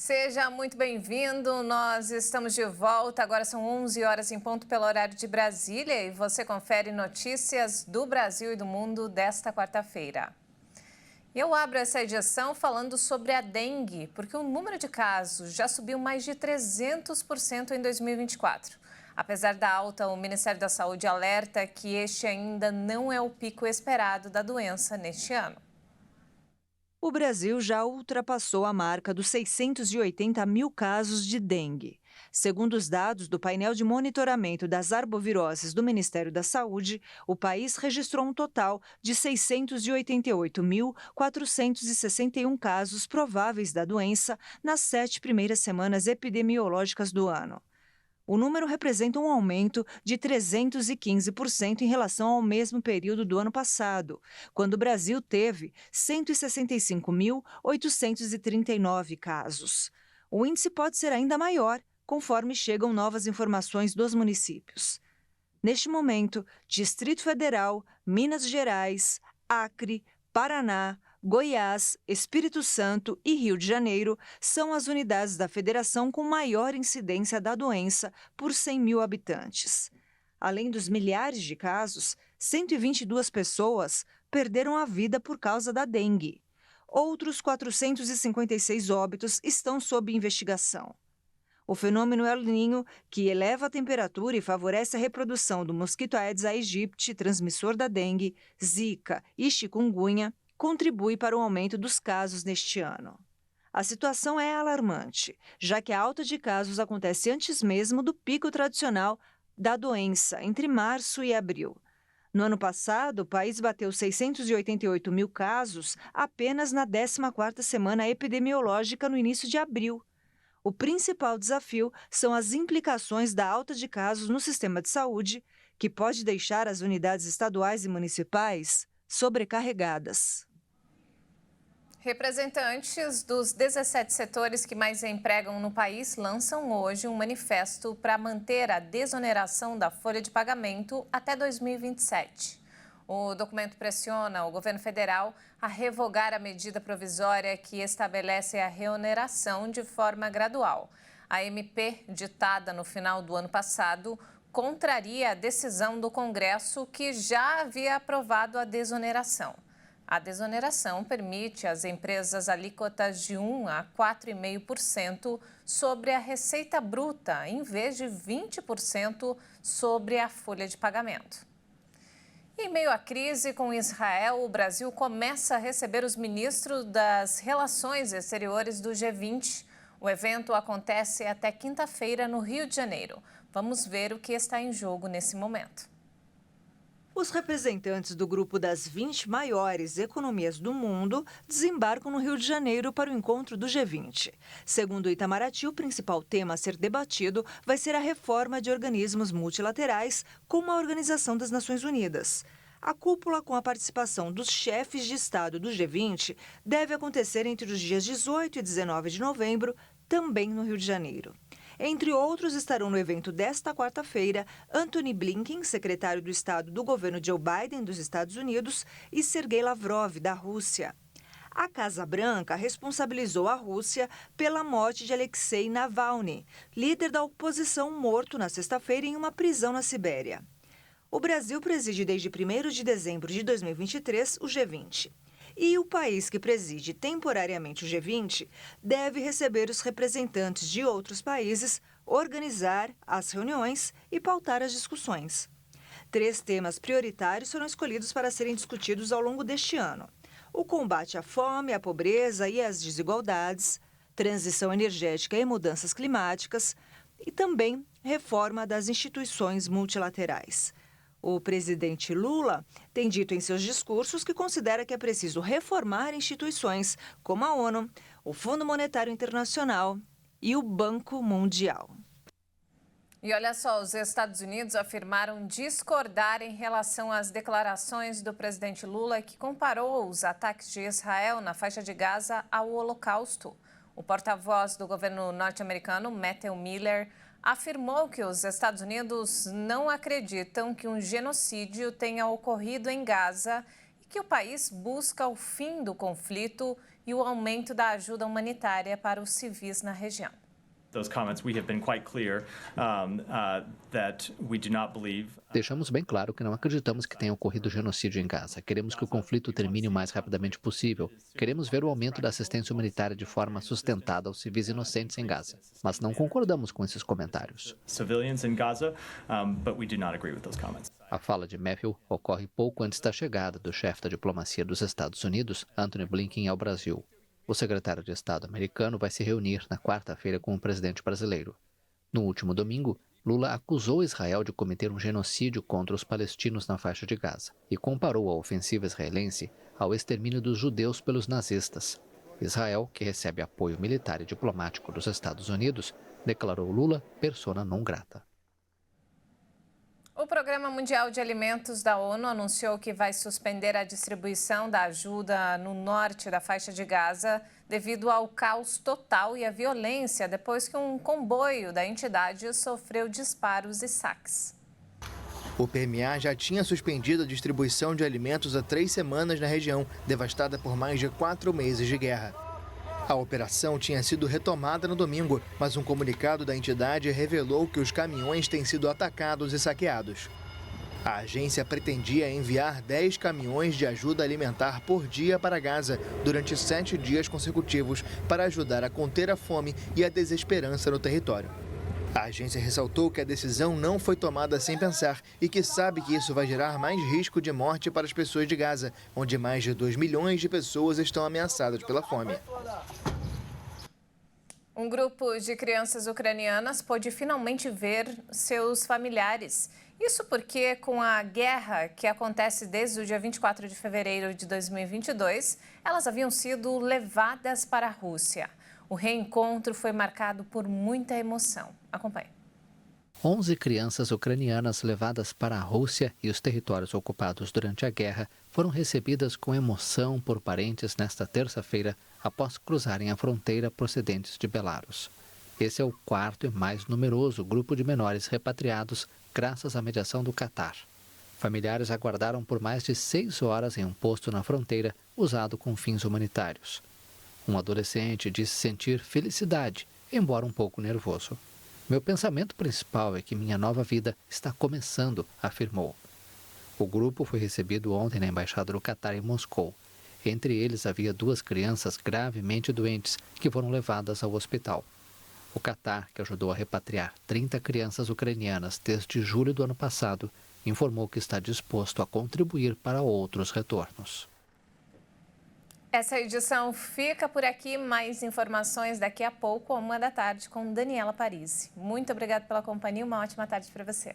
Seja muito bem-vindo, nós estamos de volta, agora são 11 horas em ponto pelo horário de Brasília e você confere notícias do Brasil e do mundo desta quarta-feira. Eu abro essa edição falando sobre a dengue, porque o número de casos já subiu mais de 300% em 2024. Apesar da alta, o Ministério da Saúde alerta que este ainda não é o pico esperado da doença neste ano. O Brasil já ultrapassou a marca dos 680 mil casos de dengue. Segundo os dados do painel de monitoramento das arboviroses do Ministério da Saúde, o país registrou um total de 688.461 casos prováveis da doença nas 7 primeiras semanas epidemiológicas do ano. O número representa um aumento de 315% em relação ao mesmo período do ano passado, quando o Brasil teve 165.839 casos. O índice pode ser ainda maior, conforme chegam novas informações dos municípios. Neste momento, Distrito Federal, Minas Gerais, Acre, Paraná, Goiás, Espírito Santo e Rio de Janeiro são as unidades da federação com maior incidência da doença por 100 mil habitantes. Além dos milhares de casos, 122 pessoas perderam a vida por causa da dengue. Outros 456 óbitos estão sob investigação. O fenômeno El Niño, que eleva a temperatura e favorece a reprodução do mosquito Aedes aegypti, transmissor da dengue, zika e chikungunya, contribui para o aumento dos casos neste ano. A situação é alarmante, já que a alta de casos acontece antes mesmo do pico tradicional da doença, entre março e abril. No ano passado, o país bateu 688 mil casos apenas na 14ª semana epidemiológica no início de abril. O principal desafio são as implicações da alta de casos no sistema de saúde, que pode deixar as unidades estaduais e municipais sobrecarregadas. Representantes dos 17 setores que mais empregam no país lançam hoje um manifesto para manter a desoneração da folha de pagamento até 2027. O documento pressiona o governo federal a revogar a medida provisória que estabelece a reoneração de forma gradual. A MP, ditada no final do ano passado, contraria a decisão do Congresso que já havia aprovado a desoneração. A desoneração permite às empresas alíquotas de 1 a 4,5% sobre a receita bruta, em vez de 20% sobre a folha de pagamento. Em meio à crise com Israel, o Brasil começa a receber os ministros das Relações Exteriores do G20. O evento acontece até quinta-feira no Rio de Janeiro. Vamos ver o que está em jogo nesse momento. Os representantes do grupo das 20 maiores economias do mundo desembarcam no Rio de Janeiro para o encontro do G20. Segundo o Itamaraty, o principal tema a ser debatido vai ser a reforma de organismos multilaterais, como a Organização das Nações Unidas. A cúpula, com a participação dos chefes de Estado do G20, deve acontecer entre os dias 18 e 19 de novembro, também no Rio de Janeiro. Entre outros, estarão no evento desta quarta-feira Antony Blinken, secretário do Estado do governo Joe Biden, dos Estados Unidos, e Sergei Lavrov, da Rússia. A Casa Branca responsabilizou a Rússia pela morte de Alexei Navalny, líder da oposição morto na sexta-feira em uma prisão na Sibéria. O Brasil preside desde 1º de dezembro de 2023 o G20. E o país que preside temporariamente o G20 deve receber os representantes de outros países, organizar as reuniões e pautar as discussões. 3 temas prioritários foram escolhidos para serem discutidos ao longo deste ano: o combate à fome, à pobreza e às desigualdades, transição energética e mudanças climáticas, e também reforma das instituições multilaterais. O presidente Lula tem dito em seus discursos que considera que é preciso reformar instituições como a ONU, o Fundo Monetário Internacional e o Banco Mundial. E olha só, os Estados Unidos afirmaram discordar em relação às declarações do presidente Lula, que comparou os ataques de Israel na faixa de Gaza ao Holocausto. O porta-voz do governo norte-americano, Matthew Miller, afirmou que os Estados Unidos não acreditam que um genocídio tenha ocorrido em Gaza e que o país busca o fim do conflito e o aumento da ajuda humanitária para os civis na região. Deixamos bem claro que não acreditamos que tenha ocorrido genocídio em Gaza. Queremos que o conflito termine o mais rapidamente possível. Queremos ver o aumento da assistência humanitária de forma sustentada aos civis inocentes em Gaza. Mas não concordamos com esses comentários. A fala de Matthew ocorre pouco antes da chegada do chefe da diplomacia dos Estados Unidos, Antony Blinken, ao Brasil. O secretário de Estado americano vai se reunir na quarta-feira com o presidente brasileiro. No último domingo, Lula acusou Israel de cometer um genocídio contra os palestinos na faixa de Gaza e comparou a ofensiva israelense ao extermínio dos judeus pelos nazistas. Israel, que recebe apoio militar e diplomático dos Estados Unidos, declarou Lula persona non grata. O Programa Mundial de Alimentos da ONU anunciou que vai suspender a distribuição da ajuda no norte da faixa de Gaza devido ao caos total e à violência depois que um comboio da entidade sofreu disparos e saques. O PMA já tinha suspendido a distribuição de alimentos há 3 semanas na região, devastada por mais de 4 meses de guerra. A operação tinha sido retomada no domingo, mas um comunicado da entidade revelou que os caminhões têm sido atacados e saqueados. A agência pretendia enviar 10 caminhões de ajuda alimentar por dia para Gaza durante 7 dias consecutivos para ajudar a conter a fome e a desesperança no território. A agência ressaltou que a decisão não foi tomada sem pensar e que sabe que isso vai gerar mais risco de morte para as pessoas de Gaza, onde mais de 2 milhões de pessoas estão ameaçadas pela fome. Um grupo de crianças ucranianas pôde finalmente ver seus familiares. Isso porque, com a guerra que acontece desde o dia 24 de fevereiro de 2022, elas haviam sido levadas para a Rússia. O reencontro foi marcado por muita emoção. Acompanhe. 11 crianças ucranianas levadas para a Rússia e os territórios ocupados durante a guerra foram recebidas com emoção por parentes nesta terça-feira após cruzarem a fronteira procedentes de Belarus. Esse é o quarto e mais numeroso grupo de menores repatriados graças à mediação do Catar. Familiares aguardaram por mais de 6 horas em um posto na fronteira usado com fins humanitários. Um adolescente disse sentir felicidade, embora um pouco nervoso. Meu pensamento principal é que minha nova vida está começando, afirmou. O grupo foi recebido ontem na Embaixada do Catar em Moscou. Entre eles havia 2 crianças gravemente doentes que foram levadas ao hospital. O Catar, que ajudou a repatriar 30 crianças ucranianas desde julho do ano passado, informou que está disposto a contribuir para outros retornos. Essa edição fica por aqui. Mais informações daqui a pouco, 1h da tarde, com Daniela Parisi. Muito obrigada pela companhia. Uma ótima tarde para você.